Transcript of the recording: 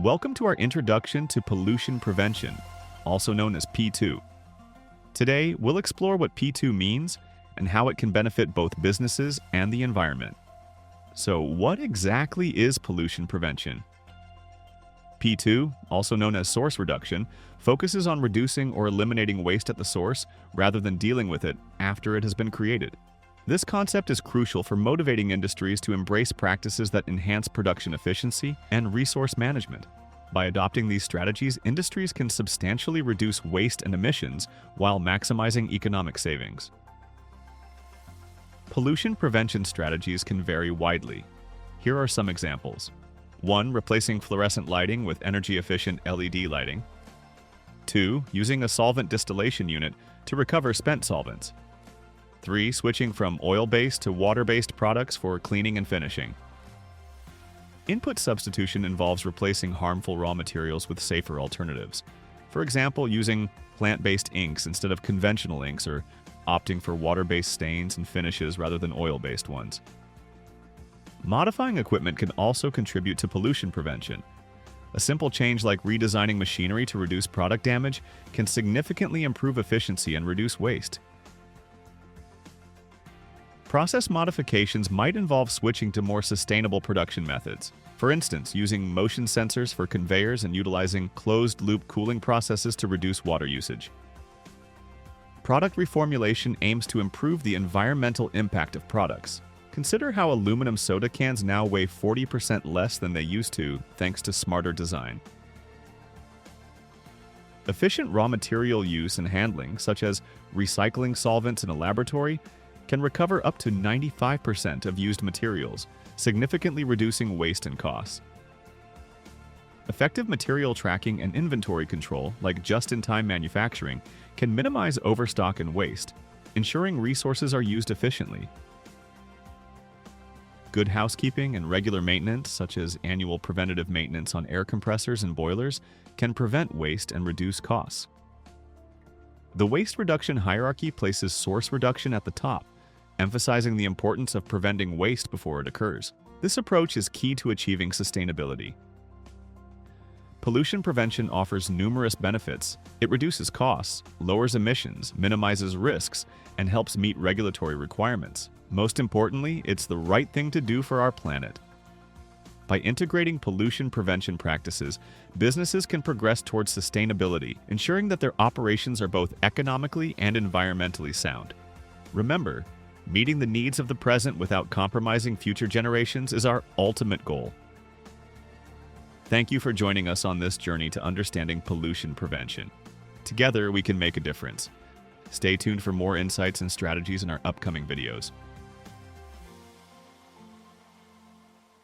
Welcome to our introduction to pollution prevention, also known as P2. Today, we'll explore what P2 means and how it can benefit both businesses and the environment. So, what exactly is pollution prevention? P2, also known as source reduction, focuses on reducing or eliminating waste at the source rather than dealing with it after it has been created. This concept is crucial for motivating industries to embrace practices that enhance production efficiency and resource management. By adopting these strategies, industries can substantially reduce waste and emissions while maximizing economic savings. Pollution prevention strategies can vary widely. Here are some examples. 1. Replacing fluorescent lighting with energy-efficient LED lighting. 2. Using a solvent distillation unit to recover spent solvents. 3. Switching from oil-based to water-based products for cleaning and finishing. Input substitution involves replacing harmful raw materials with safer alternatives. For example, using plant-based inks instead of conventional inks, or opting for water-based stains and finishes rather than oil-based ones. Modifying equipment can also contribute to pollution prevention. A simple change like redesigning machinery to reduce product damage can significantly improve efficiency and reduce waste. Process modifications might involve switching to more sustainable production methods. For instance, using motion sensors for conveyors and utilizing closed-loop cooling processes to reduce water usage. Product reformulation aims to improve the environmental impact of products. Consider how aluminum soda cans now weigh 40% less than they used to, thanks to smarter design. Efficient raw material use and handling, such as recycling solvents in a laboratory, can recover up to 95% of used materials, significantly reducing waste and costs. Effective material tracking and inventory control, like just-in-time manufacturing, can minimize overstock and waste, ensuring resources are used efficiently. Good housekeeping and regular maintenance, such as annual preventative maintenance on air compressors and boilers, can prevent waste and reduce costs. The waste reduction hierarchy places source reduction at the top, emphasizing the importance of preventing waste before it occurs. This approach is key to achieving sustainability. Pollution prevention offers numerous benefits. It reduces costs, lowers emissions, minimizes risks, and helps meet regulatory requirements. Most importantly, it's the right thing to do for our planet. By integrating pollution prevention practices, businesses can progress towards sustainability, ensuring that their operations are both economically and environmentally sound. Remember, meeting the needs of the present without compromising future generations is our ultimate goal. Thank you for joining us on this journey to understanding pollution prevention. Together, we can make a difference. Stay tuned for more insights and strategies in our upcoming videos.